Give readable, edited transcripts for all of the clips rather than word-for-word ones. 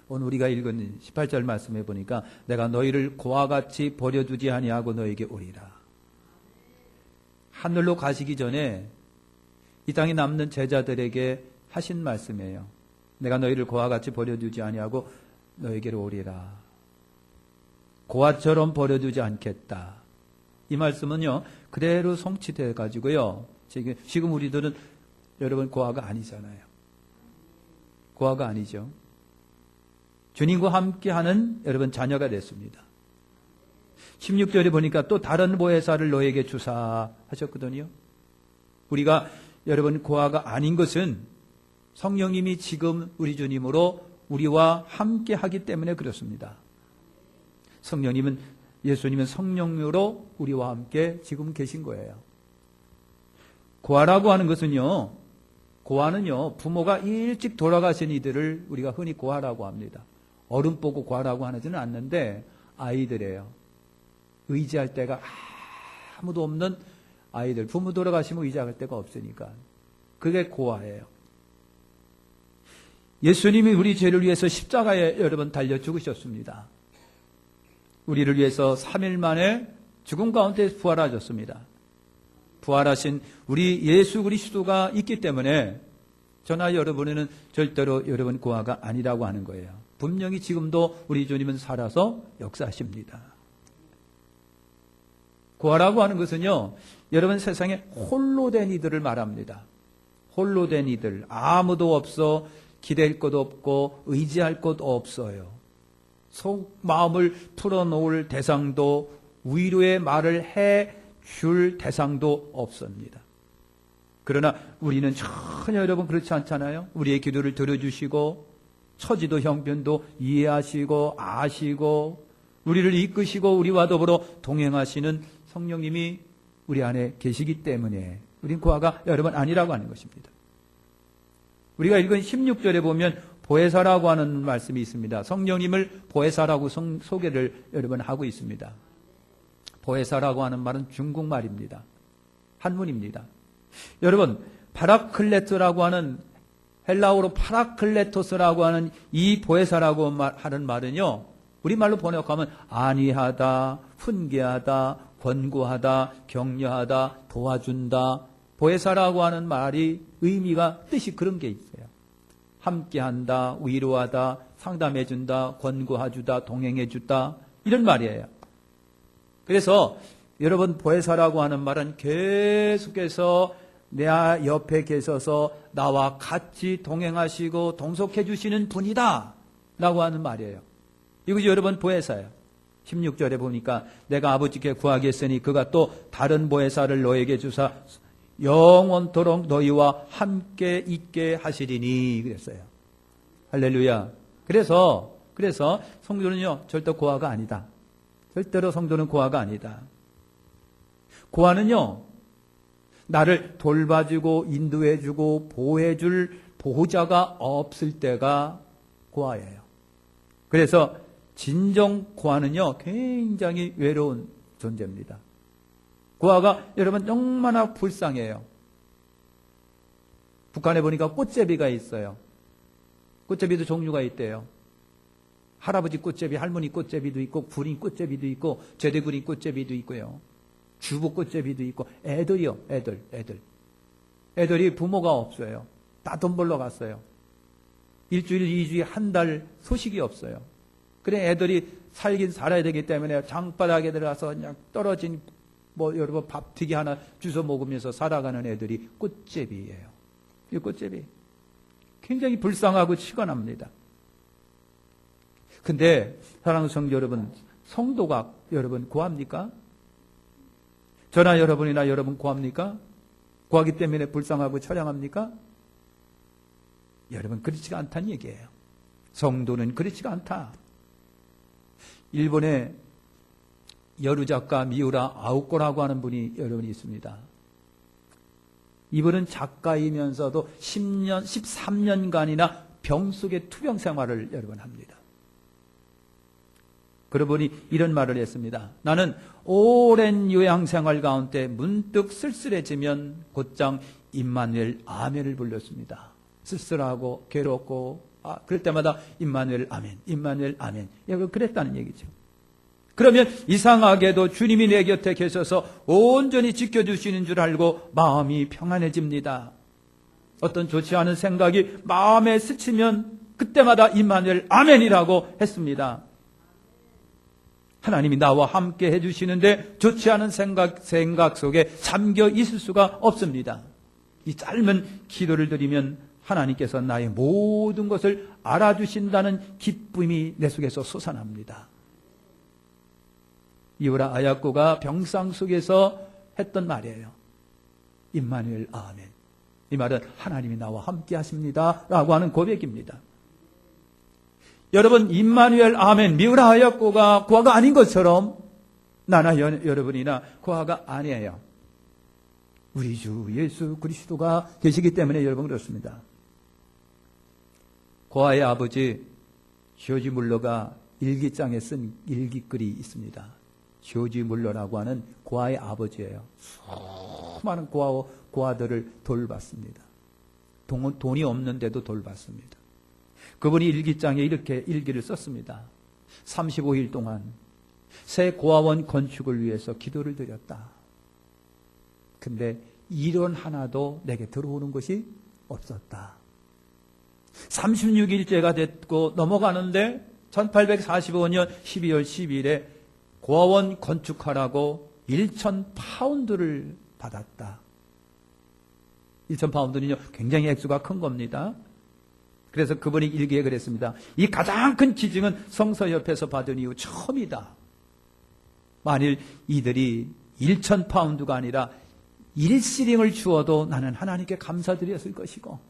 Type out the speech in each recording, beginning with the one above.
오늘 우리가 읽은 18절 말씀해 보니까 내가 너희를 고와 같이 버려두지 아니하고 너에게 오리라. 하늘로 가시기 전에 이 땅에 남는 제자들에게 하신 말씀이에요. 내가 너희를 고와 같이 버려두지 아니하고 너에게로 오리라. 고아처럼 버려두지 않겠다. 이 말씀은요, 그대로 성취되어 가지고요. 지금 우리들은 여러분 고아가 아니잖아요. 고아가 아니죠. 주님과 함께하는 여러분 자녀가 됐습니다. 16절에 보니까 또 다른 보혜사를 너에게 주사 하셨거든요. 우리가 여러분 고아가 아닌 것은 성령님이 지금 우리 주님으로 우리와 함께하기 때문에 그렇습니다. 예수님은 성령으로 우리와 함께 지금 계신 거예요. 고아라고 하는 것은요, 고아는요, 부모가 일찍 돌아가신 이들을 우리가 흔히 고아라고 합니다. 어른 보고 고아라고 하지는 않는데 아이들이에요. 의지할 데가 아무도 없는 아이들. 부모 돌아가시면 의지할 데가 없으니까. 그게 고아예요. 예수님이 우리 죄를 위해서 십자가에 여러분 달려 죽으셨습니다. 우리를 위해서 3일 만에 죽음 가운데 부활하셨습니다. 부활하신 우리 예수 그리스도가 있기 때문에 저나 여러분에는 절대로 여러분 고아가 아니라고 하는 거예요. 분명히 지금도 우리 주님은 살아서 역사하십니다. 고아라고 하는 것은요, 여러분 세상에 홀로 된 이들을 말합니다. 홀로 된 이들, 아무도 없어, 기댈 것도 없고 의지할 것도 없어요. 속 마음을 풀어놓을 대상도, 위로의 말을 해줄 대상도 없습니다. 그러나 우리는 전혀 여러분 그렇지 않잖아요. 우리의 기도를 들어주시고 처지도 형편도 이해하시고 아시고 우리를 이끄시고 우리와 더불어 동행하시는 성령님이 우리 안에 계시기 때문에 우린 고아가 여러분 아니라고 하는 것입니다. 우리가 읽은 16절에 보면 보혜사라고 하는 말씀이 있습니다. 성령님을 보혜사라고 소개를 여러분 하고 있습니다. 보혜사라고 하는 말은 중국말입니다. 한문입니다. 여러분, 파라클레토라고 하는 헬라어로 파라클레토스라고 하는 이 보혜사라고 하는 말은요, 우리말로 번역하면 안위하다, 훈계하다, 권고하다, 격려하다, 도와준다. 보혜사라고 하는 말이 의미가 뜻이 그런 게 있어요. 함께한다, 위로하다, 상담해준다, 권고해주다, 동행해주다 이런 말이에요. 그래서 여러분 보혜사라고 하는 말은 계속해서 내 옆에 계셔서 나와 같이 동행하시고 동석해 주시는 분이다 라고 하는 말이에요. 이것이 여러분 보혜사예요. 16절에 보니까 내가 아버지께 구하겠으니 그가 또 다른 보혜사를 너에게 주사 영원토록 너희와 함께 있게 하시리니 그랬어요. 할렐루야. 그래서 성도는요 절대 고아가 아니다. 절대로 성도는 고아가 아니다. 고아는요 나를 돌봐주고 인도해주고 보호해줄 보호자가 없을 때가 고아예요. 그래서 진정 고아는요 굉장히 외로운 존재입니다. 고아가 여러분 얼마나 불쌍해요. 북한에 보니까 꽃제비가 있어요. 꽃제비도 종류가 있대요. 할아버지 꽃제비, 할머니 꽃제비도 있고 군인 꽃제비도 있고 제대군인 꽃제비도 있고요. 주부 꽃제비도 있고 애들이요. 애들이 부모가 없어요. 다 돈 벌러 갔어요. 일주일, 2주일, 한 달 소식이 없어요. 그래 애들이 살긴 살아야 되기 때문에 장바닥에 들어가서 그냥 떨어진 여러분 밥튀기 하나 주워 먹으면서 살아가는 애들이 꽃제비예요. 이 꽃제비. 굉장히 불쌍하고 치관합니다. 근데 사랑하는 성도 여러분, 성도가 여러분 고합니까? 저나 여러분이나 여러분 고합니까? 고하기 때문에 불쌍하고 처량합니까? 여러분 그렇지가 않다는 얘기예요. 성도는 그렇지가 않다. 일본의 여류 작가 미우라 아우코라고 하는 분이 여러분이 있습니다. 이분은 작가이면서도 13년간이나 병 속의 투병 생활을 여러분 합니다. 그러보니 이런 말을 했습니다. 나는 오랜 요양 생활 가운데 문득 쓸쓸해지면 곧장 임마누엘 아멘을 불렀습니다. 쓸쓸하고 괴롭고 그럴 때마다 임마누엘 아멘, 임마누엘 아멘. 그랬다는 얘기죠. 그러면 이상하게도 주님이 내 곁에 계셔서 온전히 지켜주시는 줄 알고 마음이 평안해집니다. 어떤 좋지 않은 생각이 마음에 스치면 그때마다 임마누엘 아멘이라고 했습니다. 하나님이 나와 함께 해주시는데 좋지 않은 생각 속에 잠겨 있을 수가 없습니다. 이 짧은 기도를 드리면 하나님께서 나의 모든 것을 알아주신다는 기쁨이 내 속에서 솟아납니다. 이브라 아야코가 병상 속에서 했던 말이에요. 임마누엘 아멘. 이 말은 하나님이 나와 함께 하십니다 라고 하는 고백입니다. 여러분, 임마누엘 아멘, 미우라 아야코가 고아가 아닌 것처럼 나나 여러분이나 고아가 아니에요. 우리 주 예수 그리스도가 계시기 때문에 여러분 그렇습니다. 고아의 아버지 조지 물러가 일기장에 쓴 일기글이 있습니다. 조지 물러라고 하는 고아의 아버지예요. 수많은 고아들을 돌봤습니다. 돈이 없는데도 돌봤습니다. 그분이 일기장에 이렇게 일기를 썼습니다. 35일 동안 새 고아원 건축을 위해서 기도를 드렸다. 근데 일원 하나도 내게 들어오는 것이 없었다. 36일째가 됐고 넘어가는데 1845년 12월 10일에 고아원 건축하라고 1,000파운드를 받았다. 1,000파운드는요, 굉장히 액수가 큰 겁니다. 그래서 그분이 일기에 그랬습니다. 이 가장 큰 지증은 성서 옆에서 받은 이후 처음이다. 만일 이들이 1,000파운드가 아니라 1시링을 주어도 나는 하나님께 감사드렸을 것이고,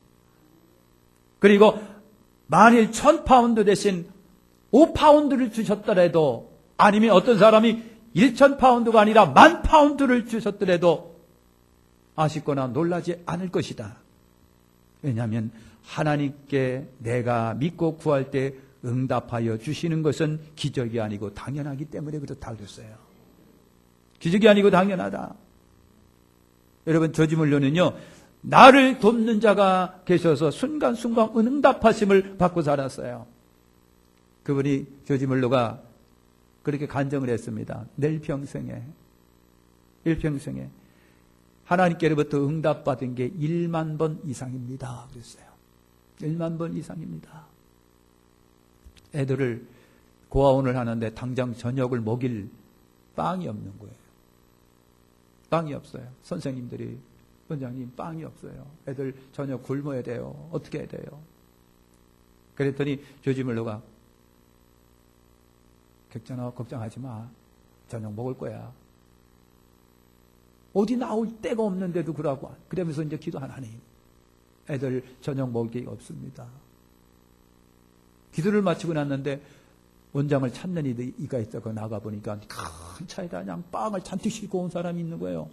그리고 만일 1,000파운드 대신 5파운드를 주셨더라도, 아니면 어떤 사람이 1,000파운드가 아니라 10,000파운드를 주셨더라도 아쉽거나 놀라지 않을 것이다. 왜냐하면 하나님께 내가 믿고 구할 때 응답하여 주시는 것은 기적이 아니고 당연하기 때문에 그렇다고 그랬어요. 기적이 아니고 당연하다. 여러분, 저지물로는요, 나를 돕는 자가 계셔서 순간순간 응답하심을 받고 살았어요. 그분이 저지물로가 그렇게 간증을 했습니다. 일평생에 하나님께로부터 응답받은 게 1만 번 이상입니다. 그랬어요. 1만 번 이상입니다. 애들을 고아원을 하는데 당장 저녁을 먹일 빵이 없는 거예요. 빵이 없어요. 선생님들이, 원장님 빵이 없어요. 애들 저녁 굶어야 돼요. 어떻게 해야 돼요? 그랬더니 조지물로가 객전아, 걱정하지 마. 저녁 먹을 거야. 어디 나올 데가 없는데도 그러고, 그러면서 이제 기도 하나님, 애들 저녁 먹을 게 없습니다. 기도를 마치고 났는데 원장을 찾는 이가 있다가 나가보니까 큰 차에다 그냥 빵을 잔뜩 싣고 온 사람이 있는 거예요.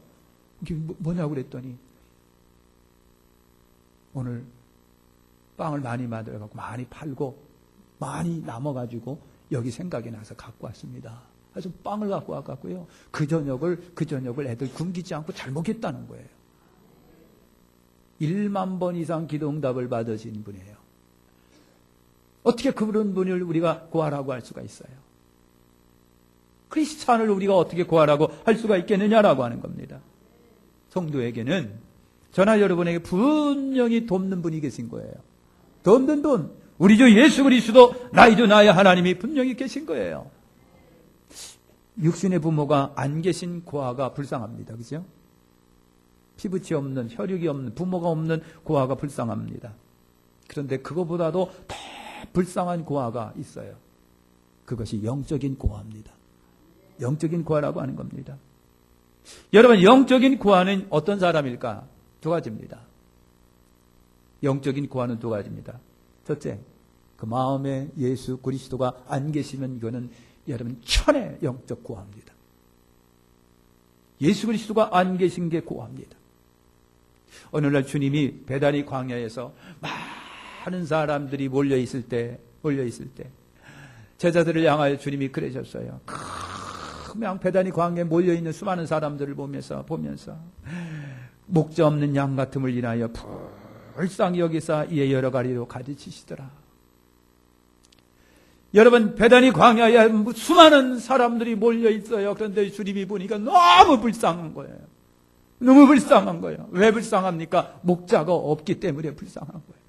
이게 뭐냐고 그랬더니 오늘 빵을 많이 만들어갖고 많이 팔고 많이 남아가지고 여기 생각이 나서 갖고 왔습니다. 그래서 빵을 갖고 와갖고요, 그 저녁을 애들 굶기지 않고 잘 먹겠다는 거예요. 1만 번 이상 기도 응답을 받으신 분이에요. 어떻게 그런 분을 우리가 구하라고 할 수가 있어요? 크리스찬을 우리가 어떻게 구하라고 할 수가 있겠느냐라고 하는 겁니다. 성도에게는, 저나 여러분에게 분명히 돕는 분이 계신 거예요. 돕는 분, 우리 주 예수 그리스도 나이도 나의 하나님이 분명히 계신 거예요. 육신의 부모가 안 계신 고아가 불쌍합니다. 그죠? 피부치 없는, 혈육이 없는, 부모가 없는 고아가 불쌍합니다. 그런데 그거보다도 더 불쌍한 고아가 있어요. 그것이 영적인 고아입니다. 영적인 고아라고 하는 겁니다. 여러분, 영적인 고아는 어떤 사람일까? 두 가지입니다. 영적인 고아는 두 가지입니다. 첫째, 그 마음에 예수 그리스도가 안 계시면 이거는 여러분 천의 영적 고아입니다. 예수 그리스도가 안 계신 게 고아입니다. 어느 날 주님이 베다니 광야에서 많은 사람들이 몰려있을 때 제자들을 향하여 주님이 그러셨어요. 그냥 베다니 광야에 몰려있는 수많은 사람들을 보면서 목자 없는 양 같음을 인하여 불쌍히 여기사 이에 여러 가지로 가르치시더라. 여러분, 베다니 광야에 수많은 사람들이 몰려 있어요. 그런데 주님이 보니까 너무 불쌍한 거예요. 너무 불쌍한 거예요. 왜 불쌍합니까? 목자가 없기 때문에 불쌍한 거예요.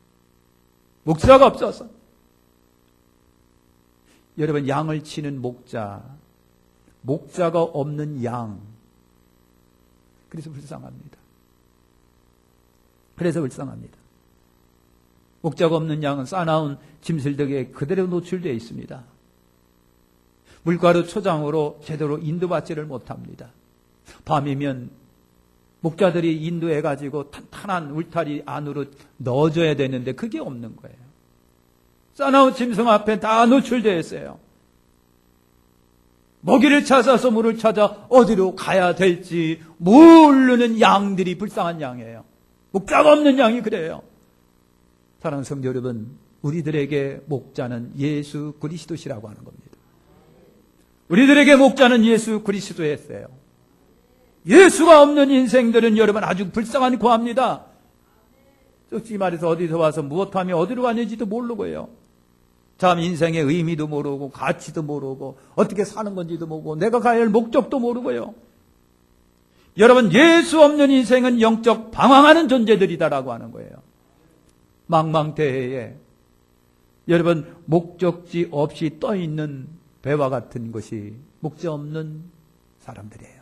목자가 없어서. 여러분, 양을 치는 목자가 없는 양. 그래서 불쌍합니다. 그래서 불쌍합니다. 목자가 없는 양은 싸나운 짐승들에게 그대로 노출되어 있습니다. 물가루 초장으로 제대로 인도받지를 못합니다. 밤이면 목자들이 인도해가지고 탄탄한 울타리 안으로 넣어줘야 되는데 그게 없는 거예요. 싸나운 짐승 앞에 다 노출되어 있어요. 먹이를 찾아서 물을 찾아 어디로 가야 될지 모르는 양들이 불쌍한 양이에요. 목자가 없는 양이 그래요. 사랑하는 성도 여러분, 우리들에게 목자는 예수 그리스도시라고 하는 겁니다. 우리들에게 목자는 예수 그리스도였어요. 예수가 없는 인생들은 여러분 아주 불쌍한 고아입니다. 솔직히 말해서 어디서 와서 무엇하며 어디로 가는지도 모르고요. 참 인생의 의미도 모르고 가치도 모르고 어떻게 사는 건지도 모르고 내가 가야 할 목적도 모르고요. 여러분, 예수 없는 인생은 영적 방황하는 존재들이다라고 하는 거예요. 망망대해에 여러분 목적지 없이 떠 있는 배와 같은 것이 목적 없는 사람들이에요.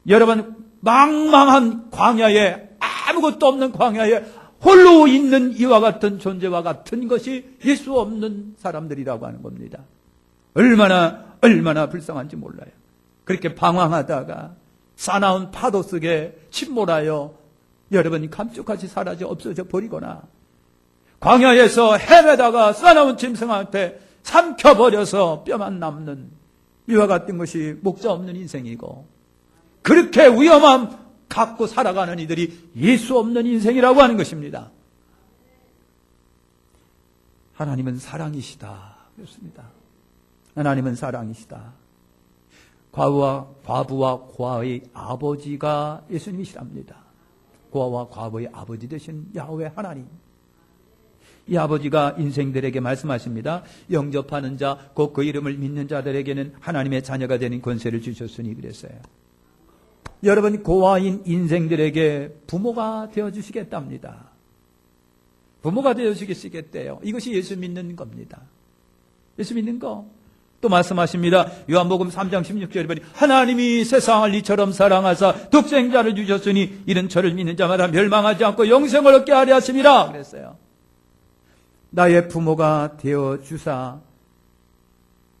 여러분, 망망한 광야에, 아무것도 없는 광야에 홀로 있는 이와 같은 존재와 같은 것이 예수 없는 사람들이라고 하는 겁니다. 얼마나 불쌍한지 몰라요. 그렇게 방황하다가 싸나운 파도 속에 침몰하여 여러분이 감쪽같이 사라져 없어져 버리거나 광야에서 헤매다가 싸나운 짐승한테 삼켜버려서 뼈만 남는 이와 같은 것이 목자 없는 인생이고, 그렇게 위험함 갖고 살아가는 이들이 예수 없는 인생이라고 하는 것입니다. 하나님은 사랑이시다. 그렇습니다. 하나님은 사랑이시다. 과부와 고아의 아버지가 예수님이시랍니다. 고아와 과부의 아버지 되신 야훼 하나님. 이 아버지가 인생들에게 말씀하십니다. 영접하는 자, 곧 그 이름을 믿는 자들에게는 하나님의 자녀가 되는 권세를 주셨으니 그랬어요. 여러분, 고아인 인생들에게 부모가 되어주시겠답니다. 부모가 되어주시겠대요. 이것이 예수 믿는 겁니다. 예수 믿는 거. 또 말씀하십니다. 요한복음 3장 16절에 보니 하나님이 세상을 이처럼 사랑하사 독생자를 주셨으니 이는 저를 믿는 자마다 멸망하지 않고 영생을 얻게 하려 하심이라 그랬어요. 나의 부모가 되어주사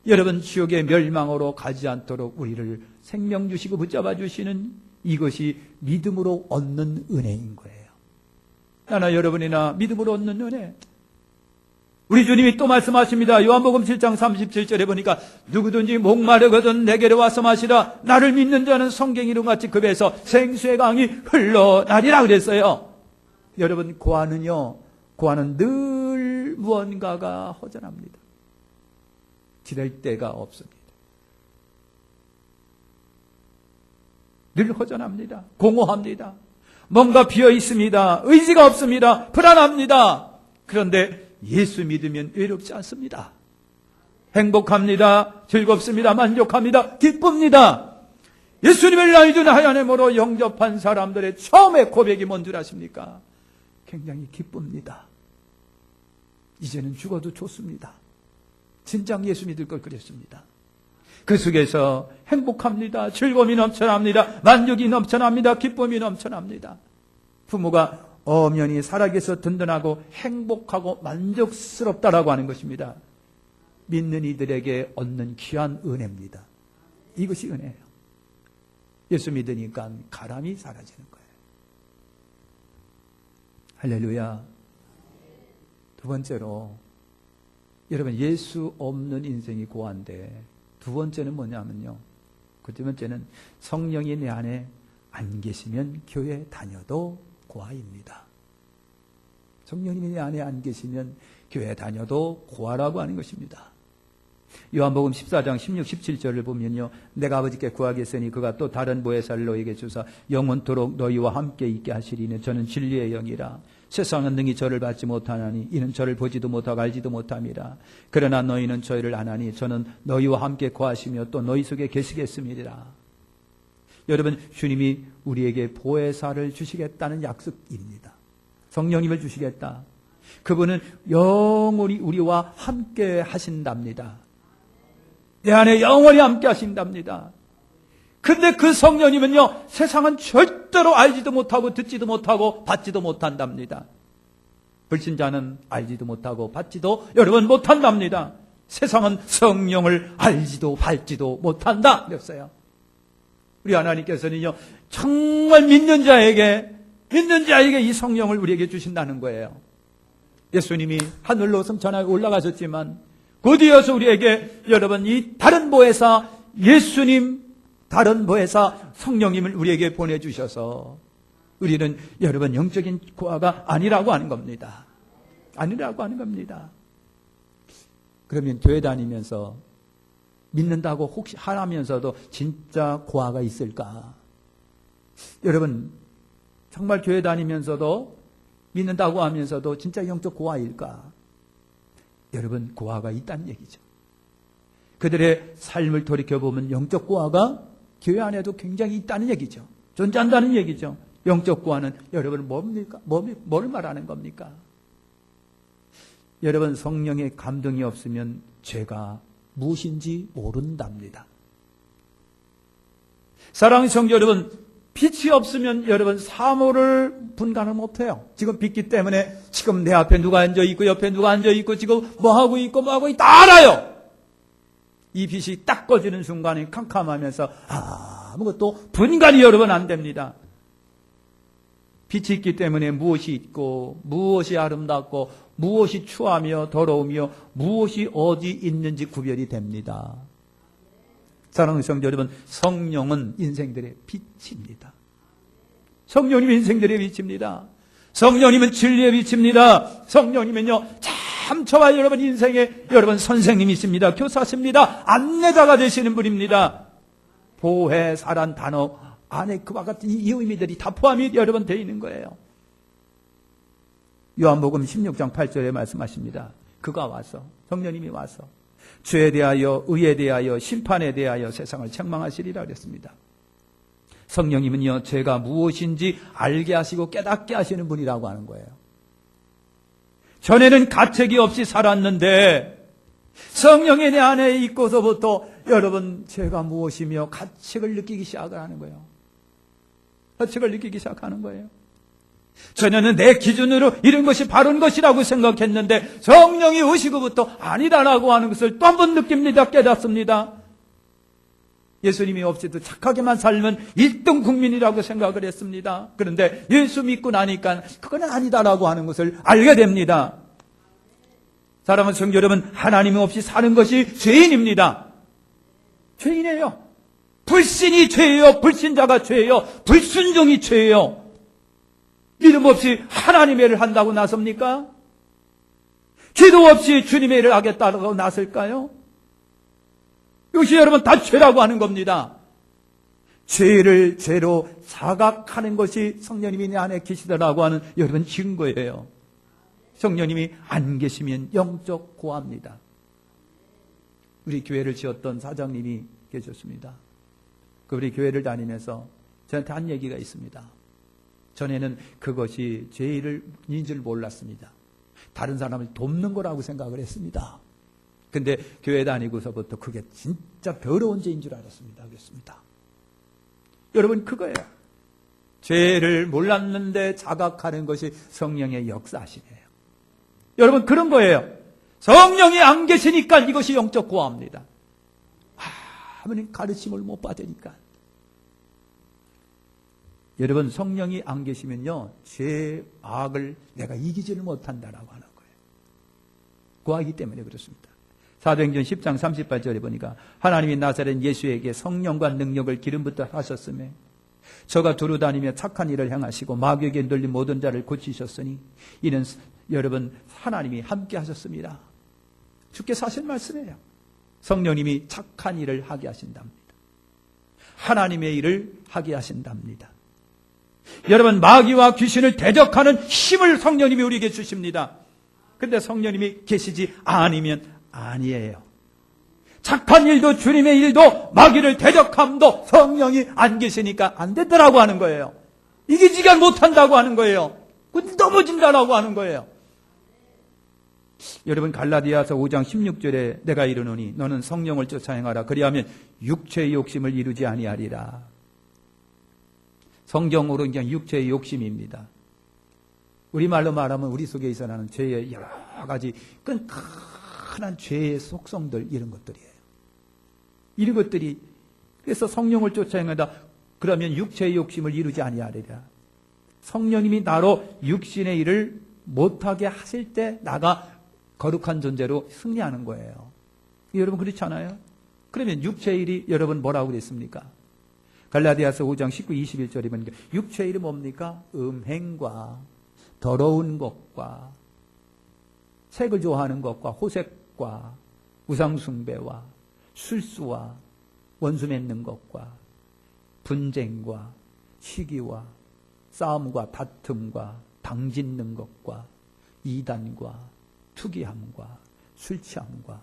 여러분 지옥의 멸망으로 가지 않도록 우리를 생명 주시고 붙잡아 주시는 이것이 믿음으로 얻는 은혜인 거예요. 나나 여러분이나 믿음으로 얻는 은혜. 우리 주님이 또 말씀하십니다. 요한복음 7장 37절에 보니까 누구든지 목마르거든 내게로 와서 마시라. 나를 믿는 자는 성경 이름같이 그 배에서 생수의 강이 흘러나리라 그랬어요. 여러분, 고아는 늘 무언가가 허전합니다. 지낼 데가 없습니다. 늘 허전합니다. 공허합니다. 뭔가 비어 있습니다. 의지가 없습니다. 불안합니다. 그런데 예수 믿으면 외롭지 않습니다. 행복합니다. 즐겁습니다. 만족합니다. 기쁩니다. 예수님을 나이 든 하나님으로 영접한 사람들의 처음의 고백이 뭔 줄 아십니까? 굉장히 기쁩니다. 이제는 죽어도 좋습니다. 진작 예수 믿을 걸 그랬습니다. 그 속에서 행복합니다. 즐거움이 넘쳐납니다. 만족이 넘쳐납니다. 기쁨이 넘쳐납니다. 부모가 엄연히 살아계서 든든하고 행복하고 만족스럽다라고 하는 것입니다. 믿는 이들에게 얻는 귀한 은혜입니다. 이것이 은혜예요. 예수 믿으니까 가람이 사라지는 거예요. 할렐루야. 두 번째로, 여러분, 예수 없는 인생이 고아인데 두 번째는 뭐냐면요, 그 두 번째는 성령이 내 안에 안 계시면 교회 다녀도 고아입니다. 성령님이 내 안에 안 계시면 교회 다녀도 고아라고 하는 것입니다. 요한복음 14장 16, 17절을 보면요. 내가 아버지께 구하겠으니 그가 또 다른 보혜사를 너희에게 주사 영원토록 너희와 함께 있게 하시리니 저는 진리의 영이라. 세상은 능히 저를 받지 못하나니 이는 저를 보지도 못하고 알지도 못함이라. 그러나 너희는 저희를 아나니 저는 너희와 함께 거하시며 또 너희 속에 계시겠음이라. 여러분, 주님이 우리에게 보혜사를 주시겠다는 약속입니다. 성령님을 주시겠다. 그분은 영원히 우리와 함께 하신답니다. 내 안에 영원히 함께 하신답니다. 근데 그 성령님은요, 세상은 절대로 알지도 못하고 듣지도 못하고 받지도 못한답니다. 불신자는 알지도 못하고 받지도 여러분 못한답니다. 세상은 성령을 알지도 받지도 못한다 그랬어요. 우리 하나님께서는요, 정말 믿는 자에게 이 성령을 우리에게 주신다는 거예요. 예수님이 하늘로 승천하여 올라가셨지만 곧이어서 우리에게 여러분 이 다른 보혜사 예수님, 다른 보혜사 성령님을 우리에게 보내주셔서 우리는 여러분 영적인 고아가 아니라고 하는 겁니다. 아니라고 하는 겁니다. 그러면 교회 다니면서 믿는다고 혹시 하면서도 진짜 고아가 있을까? 여러분 정말 교회 다니면서도 믿는다고 하면서도 진짜 영적 고아일까? 여러분 고아가 있다는 얘기죠. 그들의 삶을 돌이켜보면 영적 고아가 교회 안에도 굉장히 있다는 얘기죠. 존재한다는 얘기죠. 영적 고아는 여러분 뭡니까? 뭘 말하는 겁니까? 여러분 성령의 감동이 없으면 죄가 무엇인지 모른답니다. 사랑하는 성도 여러분, 빛이 없으면 여러분 사물을 분간을 못해요. 지금 빛기 때문에 지금 내 앞에 누가 앉아있고 옆에 누가 앉아있고 지금 뭐하고 있고 다 알아요. 이 빛이 딱 꺼지는 순간에 캄캄하면서 아무것도 분간이 여러분 안 됩니다. 빛이 있기 때문에 무엇이 있고 무엇이 아름답고 무엇이 추하며 더러우며 무엇이 어디 있는지 구별이 됩니다. 사랑하는 성도 여러분, 성령은 인생들의 빛입니다. 성령님은 인생들의 빛입니다. 성령님은 진리의 빛입니다. 성령님은요 참 저와 여러분 인생의 여러분 선생님이십니다. 교사십니다. 안내자가 되시는 분입니다. 보혜사란 단어 안에 그와 같은 이 의미들이 다 포함이 여러분 되어 있는 거예요. 요한복음 16장 8절에 말씀하십니다. 그가 와서, 성령님이 와서 죄에 대하여 의에 대하여 심판에 대하여 세상을 책망하시리라 그랬습니다. 성령님은요 죄가 무엇인지 알게 하시고 깨닫게 하시는 분이라고 하는 거예요. 전에는 가책이 없이 살았는데 성령이 내 안에 있고서부터 여러분 죄가 무엇이며 가책을 느끼기 시작하는 거예요. 가책을 느끼기 시작하는 거예요. 전에는 내 기준으로 이런 것이 바른 것이라고 생각했는데 성령이 오시고부터 아니다라고 하는 것을 또 한 번 느낍니다. 깨닫습니다. 예수님이 없이도 착하게만 살면 1등 국민이라고 생각을 했습니다. 그런데 예수 믿고 나니까 그건 아니다라고 하는 것을 알게 됩니다. 사랑하는 성도 여러분, 하나님 없이 사는 것이 죄인입니다. 죄인이에요. 불신이 죄예요. 불신자가 죄예요. 불순종이 죄예요. 믿음 없이 하나님의 일을 한다고 나섭니까? 기도 없이 주님의 일을 하겠다고 나설까요? 이것이 여러분 다 죄라고 하는 겁니다. 죄를 죄로 자각하는 것이 성령님이 내 안에 계시다라고 하는 여러분 증거예요. 성령님이 안 계시면 영적 고아입니다. 우리 교회를 지었던 사장님이 계셨습니다. 그 우리 교회를 다니면서 저한테 한 얘기가 있습니다. 전에는 그것이 죄인인 줄 몰랐습니다. 다른 사람을 돕는 거라고 생각을 했습니다. 근데 교회 다니고서부터 그게 진짜 더러운 죄인 줄 알았습니다. 그랬습니다. 여러분 그거예요. 죄를 몰랐는데 자각하는 것이 성령의 역사시네요. 여러분 그런 거예요. 성령이 안 계시니까 이것이 영적 고아입니다. 아무리 가르침을 못 받으니까. 여러분 성령이 안 계시면요 죄, 악을 내가 이기지를 못한다라고 하는 거예요. 고아이기 때문에 그렇습니다. 사도행전 10장 38절에 보니까 하나님이 나사렛 예수에게 성령과 능력을 기름부터 하셨으며 저가 두루 다니며 착한 일을 행하시고 마귀에게 눌린 모든 자를 고치셨으니 이는 여러분 하나님이 함께 하셨습니다. 주께서 하신 말씀이에요. 성령님이 착한 일을 하게 하신답니다. 하나님의 일을 하게 하신답니다. 여러분, 마귀와 귀신을 대적하는 힘을 성령님이 우리에게 주십니다. 근데 성령님이 계시지 않으면 아니에요. 착한 일도 주님의 일도 마귀를 대적함도 성령이 안 계시니까 안 되더라고 하는 거예요. 이기지가 못한다고 하는 거예요. 넘어진다라고 하는 거예요. 여러분, 갈라디아서 5장 16절에 내가 이르노니 너는 성령을 쫓아 행하라. 그리하면 육체의 욕심을 이루지 아니하리라. 성경으로 그냥 육체의 욕심입니다. 우리말로 말하면 우리 속에 있어나는 죄의 여러 가지 끈끈한 죄의 속성들, 이런 것들이에요. 이런 것들이, 그래서 성령을 쫓아 행하다. 그러면 육체의 욕심을 이루지 아니하리라. 성령님이 나로 육신의 일을 못하게 하실 때 나가 거룩한 존재로 승리하는 거예요. 여러분, 그렇지 않아요? 그러면 육체의 일이 여러분 뭐라고 그랬습니까? 갈라디아서 5장 19, 21절에 보니까 육체의 일이 뭡니까? 음행과 더러운 것과 색을 좋아하는 것과 호색과 우상숭배와 술수와 원수 맺는 것과 분쟁과 시기와 싸움과 다툼과 당짓는 것과 이단과 투기함과 술취함과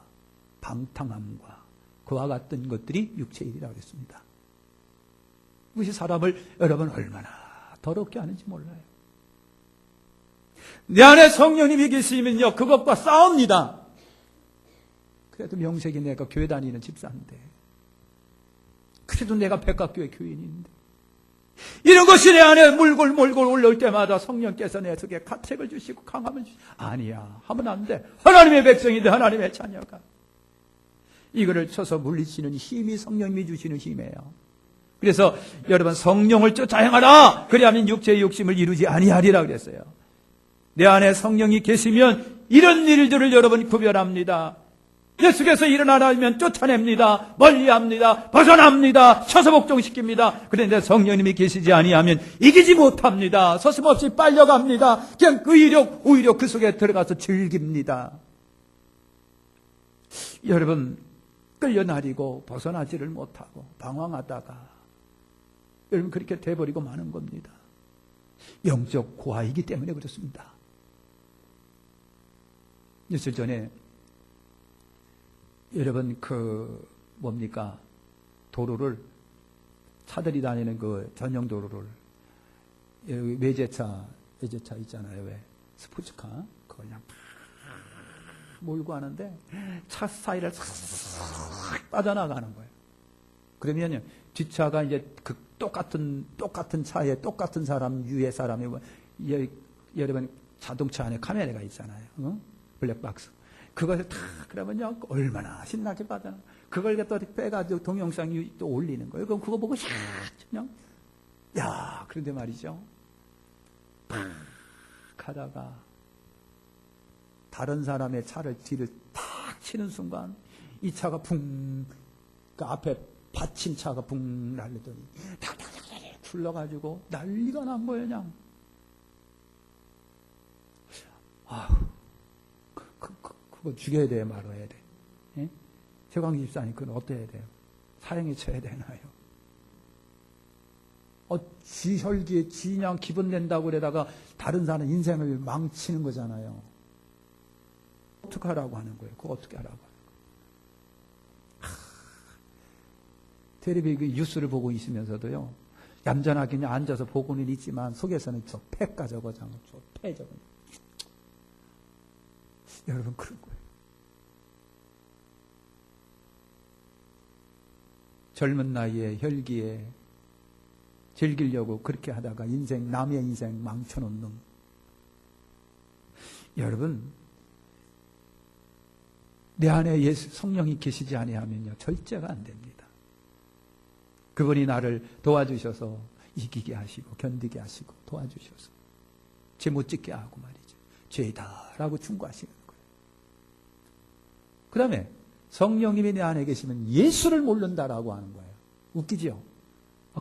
방탕함과 그와 같은 것들이 육체의 일이라고 했습니다. 그것이 사람을 여러분 얼마나 더럽게 하는지 몰라요. 내 안에 성령님이 계시면요, 그것과 싸웁니다. 그래도 명색이 내가 교회 다니는 집사인데, 그래도 내가 백합교회 교인인데, 이런 것이 내 안에 몰골 올라올 때마다 성령께서 내 속에 가책을 주시고 강함을 주시고, 아니야, 하면 안 돼. 하나님의 백성인데, 하나님의 자녀가 이거를 쳐서 물리치는 힘이 성령님이 주시는 힘이에요. 그래서 여러분, 성령을 쫓아 행하라. 그리하면 육체의 욕심을 이루지 아니하리라 그랬어요. 내 안에 성령이 계시면 이런 일들을 여러분 구별합니다. 예수께서 일어나라면 쫓아냅니다. 멀리합니다. 벗어납니다. 쳐서 복종시킵니다. 그런데 성령님이 계시지 아니하면 이기지 못합니다. 서슴없이 빨려갑니다. 그냥 오히려 그 속에 들어가서 즐깁니다. 여러분, 끌려나리고 벗어나지를 못하고 방황하다가 여러분 그렇게 돼버리고 마는 겁니다. 영적 고아이기 때문에 그렇습니다. 며칠 전에 여러분 도로를, 차들이 다니는 그 전용 도로를 외제차 있잖아요. 왜? 스포츠카 그걸 그냥 몰고 하는데 차 사이를 싹 빠져나가는 거예요. 그러면 뒷차가 이제 그 똑같은 차에 똑같은 사람 위에 사람이, 여러분 자동차 안에 카메라가 있잖아요. 블랙박스. 그것을 탁 그러면요, 얼마나 신나게 빠져나. 그걸 또 빼가지고 동영상 또 올리는 거예요. 그럼 그거 보고 그냥, 야, 그런데 말이죠. 팍 하다가 다른 사람의 차를 뒤를 탁 치는 순간 이 차가 붕, 그 앞에 받친 차가 붕 날리더니 탁탁탁 굴러가지고 난리가 난 거예요, 그냥. 아휴, 그거 죽여야 돼요, 말아야 돼. 예? 최광기 집사님, 그건 어때야 돼요? 사형에 쳐야 되나요? 지 혈기에 그냥 기분 낸다고 그러다가 다른 사람 인생을 망치는 거잖아요. 어떻게 하라고 하는 거예요? 그거 어떻게 하라고 하는 거예요? 텔레비 뉴스를 보고 있으면서도요, 얌전하게 그냥 앉아서 보고는 있지만 속에서는 저 패가 저거잖아. 저 패 저거. 여러분, 그런 거예요. 젊은 나이에 혈기에 즐기려고 그렇게 하다가 남의 인생 망쳐놓는 놈. 여러분, 내 안에 예수 성령이 계시지 아니하면요, 절제가 안 됩니다. 그분이 나를 도와주셔서 이기게 하시고 견디게 하시고 도와주셔서 죄 못 짓게 하고 말이죠. 죄다라고 충고하시는 거예요. 그 다음에 성령님이 내 안에 계시면 예수를 모른다라고 하는 거예요. 웃기죠?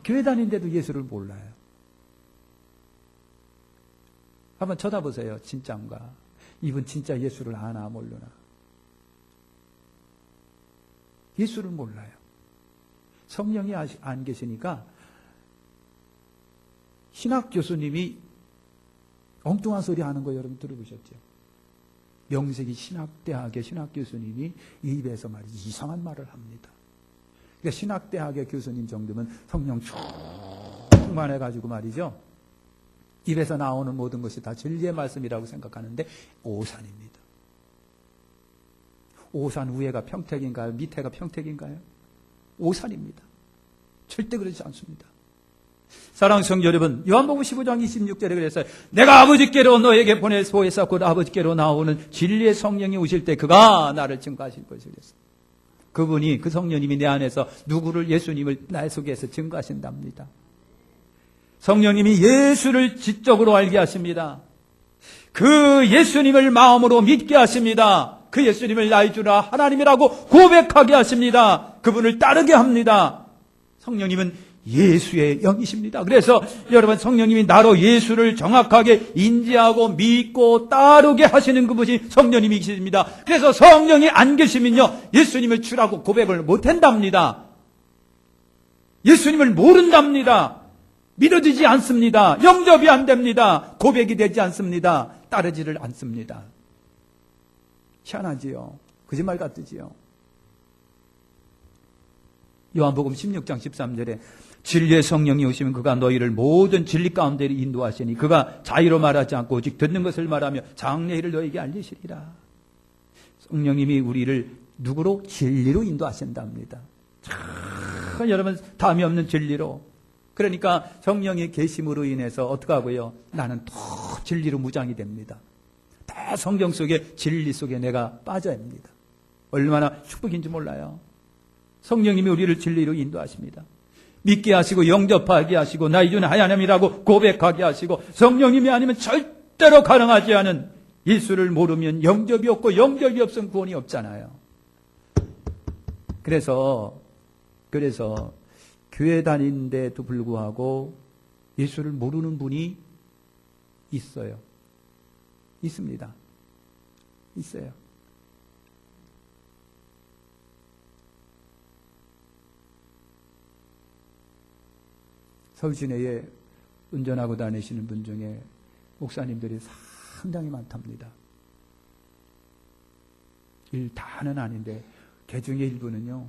교회 다니는데도 예수를 몰라요. 한번 쳐다보세요. 진짜인가? 。 이분 진짜 예수를 아나 모르나? 。 그 다음에 성령님이 내 안에 계시면 예수를 모른다라고 하는 거예요. 웃기죠? 교회 다니는데도 예수를 몰라요. 한번 쳐다보세요. 진짜인가? 이분 진짜 예수를 아나 모르나? 。 그 다음에 성령님이 내 안에 계시면 예수를 모른다라고 하는 거예요. 웃기죠? 교회 다니는데도 예수를 몰라요. 예수를 몰라요. 성령이 안 계시니까 신학 교수님이 엉뚱한 소리 하는 거 여러분 들어보셨죠? 명색이 신학대학의 신학 교수님이 입에서 말이지 이상한 말을 합니다. 그러니까 신학대학의 교수님 정도면 성령 충만해가지고 말이죠. 입에서 나오는 모든 것이 다 진리의 말씀이라고 생각하는데 오산입니다. 오산 위에가 평택인가요? 밑에가 평택인가요? 오산입니다. 절대 그렇지 않습니다. 사랑하는 성도 여러분, 요한복음 15장 26절에 그랬어요. 내가 아버지께로 너에게 보내소서 곧 아버지께로 나오는 진리의 성령이 오실 때 그가 나를 증거하실 것이라 그랬어요. 그분이, 그 성령님이 내 안에서 누구를, 예수님을 나의 속에서 증거하신답니다. 성령님이 예수를 지적으로 알게 하십니다. 그 예수님을 마음으로 믿게 하십니다. 그 예수님을 나의 주라 하나님이라고 고백하게 하십니다. 그분을 따르게 합니다. 성령님은 예수의 영이십니다. 그래서 여러분, 성령님이 나로 예수를 정확하게 인지하고 믿고 따르게 하시는 그분이 성령님이십니다. 그래서 성령이 안 계시면요, 예수님을 주라고 고백을 못한답니다. 예수님을 모른답니다. 믿어지지 않습니다. 영접이 안 됩니다. 고백이 되지 않습니다. 따르지를 않습니다. 희한하지요. 거짓말 같으지요. 요한복음 16장 13절에 진리의 성령이 오시면 그가 너희를 모든 진리 가운데 인도하시니 그가 자의로 말하지 않고 오직 듣는 것을 말하며 장래일을 너희에게 알리시리라. 성령님이 우리를 누구로? 진리로 인도하신답니다. 참 여러분, 담이 없는 진리로. 그러니까 성령의 계심으로 인해서 어떻게 하고요? 나는 더 진리로 무장이 됩니다. 다 성경 속에, 진리 속에 내가 빠져야 합니다. 얼마나 축복인지 몰라요. 성령님이 우리를 진리로 인도하십니다. 믿게 하시고 영접하게 하시고 나의 주는 하나님이라고 고백하게 하시고, 성령님이 아니면 절대로 가능하지 않은, 예수를 모르면 영접이 없고 영접이 없으면 구원이 없잖아요. 그래서 교회 다니는데도 불구하고 예수를 모르는 분이 있어요. 있습니다. 있어요. 서울 시내에 운전하고 다니시는 분 중에 목사님들이 상당히 많답니다. 일 다는 아닌데 그 중에 일부는요,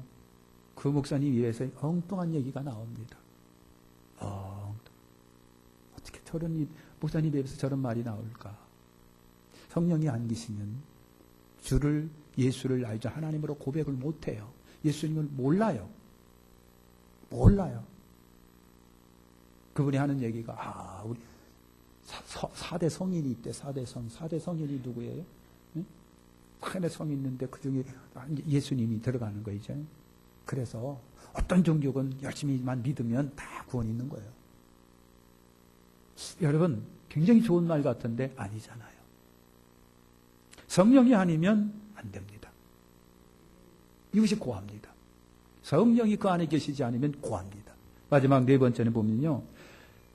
그 목사님 입에서 엉뚱한 얘기가 나옵니다. 어떻게 저런 목사님 입에서 저런 말이 나올까? 성령이 안 계시면 주를, 예수를 알죠. 하나님으로 고백을 못해요. 예수님을 몰라요. 그분이 하는 얘기가, 우리 4대 성인이 있대. 4대 성인이 누구예요? 응? 4대 성이 있는데 그 중에 예수님이 들어가는 거죠. 그래서 어떤 종족은 열심히만 믿으면 다 구원이 있는 거예요. 여러분, 굉장히 좋은 말 같은데 아니잖아요. 성령이 아니면 안 됩니다. 이것이 고합니다. 성령이 그 안에 계시지 않으면 고합니다. 마지막 네 번째는 보면요,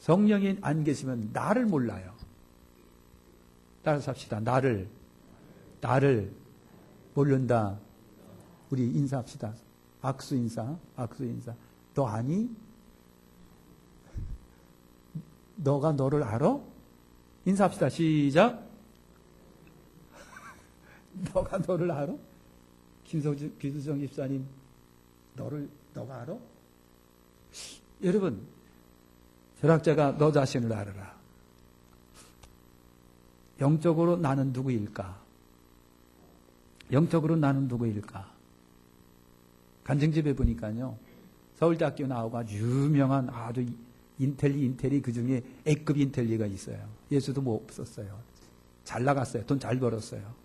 성령이 안 계시면 나를 몰라요. 따라서 합시다. 나를 모른다. 우리 인사합시다. 악수 인사. 너 아니? 너가 너를 알아? 인사합시다. 시작. 너가 너를 알아? 김수정 집사님, 너가 알아? 여러분, 철학자가 너 자신을 알아라. 영적으로 나는 누구일까? 간증집에 보니까요, 서울대학교 나오고 아주 유명한 아주 인텔리 그 중에 A급 인텔리가 있어요. 예수도 뭐 없었어요. 잘 나갔어요. 돈 잘 벌었어요.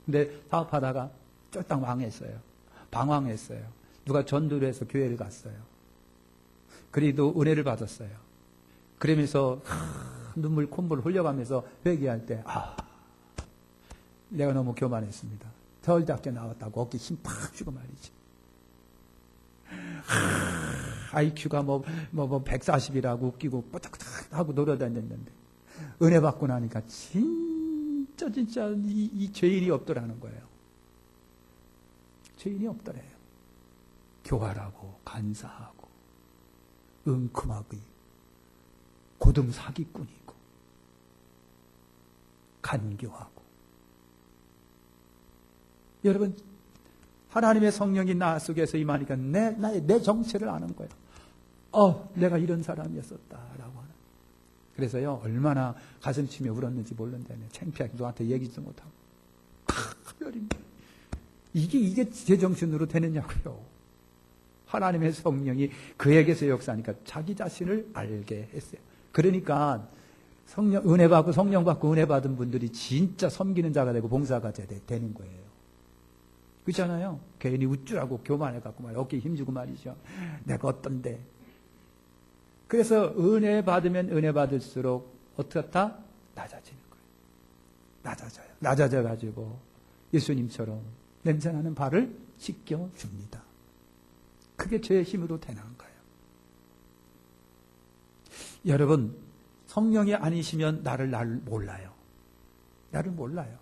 근데 사업하다가 쫄딱 망했어요. 방황했어요. 누가 전도를 해서 교회를 갔어요. 그래도 은혜를 받았어요. 그러면서 눈물 콧물 흘려가면서 회개할 때, 내가 너무 교만했습니다. 서울대학교 나왔다고 어깨 힘 팍 주고 말이지. IQ가 뭐 140이라고 웃기고 뽀짝뽀짝 하고 놀아다녔는데, 은혜 받고 나니까 진짜 이 죄인이 없더라는 거예요. 죄인이 없더래요. 교활하고 간사하고 은큼하고 고등 사기꾼이고 간교하고. 여러분, 하나님의 성령이 나 속에서 임하니까 내 정체를 아는 거예요. 내가 이런 사람이었었다라고 하는. 그래서요, 얼마나 가슴 치며 울었는지 모르는데 창피하게 누구한테 얘기도 못하고. 이게 제 정신으로 되느냐고요. 하나님의 성령이 그에게서 역사하니까 자기 자신을 알게 했어요. 그러니까 은혜 받고 성령 받고 은혜 받은 분들이 진짜 섬기는 자가 되고 봉사가 되는 거예요. 그렇잖아요. 괜히 우쭐하고 교만해갖고 말 어깨에 힘주고 말이죠. 내가 어떤데. 그래서 은혜 받으면 은혜 받을수록 어떻다? 낮아지는 거예요. 낮아져요. 낮아져가지고 예수님처럼 냄새나는 발을 씻겨줍니다. 그게 제 힘으로 되는 거예요. 여러분, 성령이 아니시면 나를 몰라요. 나를 몰라요.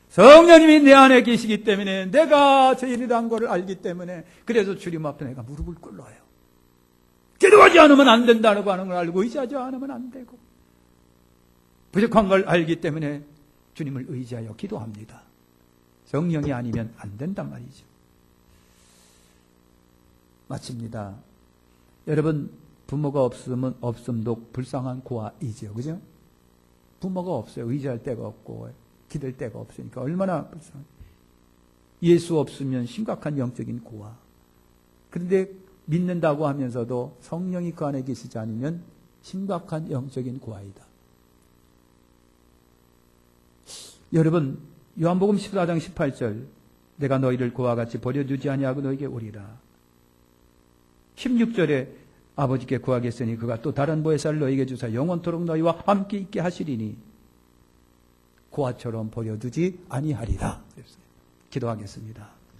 성령님이 내 안에 계시기 때문에 내가 죄인이라는 것을 알기 때문에 그래서 주님 앞에 내가 무릎을 꿇어요. 기도하지 않으면 안 된다고 하는 걸 알고 의지하지 않으면 안 되고 부족한 걸 알기 때문에 주님을 의지하여 기도합니다. 성령이 아니면 안 된단 말이죠. 마칩니다. 여러분, 부모가 없음도 불쌍한 고아이지요. 그죠? 부모가 없어요. 의지할 데가 없고 기댈 데가 없으니까 얼마나 불쌍해요. 예수 없으면 심각한 영적인 고아. 그런데 믿는다고 하면서도 성령이 그 안에 계시지 않으면 심각한 영적인 고아이다. 여러분, 요한복음 14장 18절 내가 너희를 고아 같이 버려두지 아니하고 너희에게 오리라. 16절에 아버지께 구하겠으니 그가 또 다른 보혜사를 너희에게 주사 영원토록 너희와 함께 있게 하시리니 고아처럼 버려두지 아니하리라. 기도하겠습니다.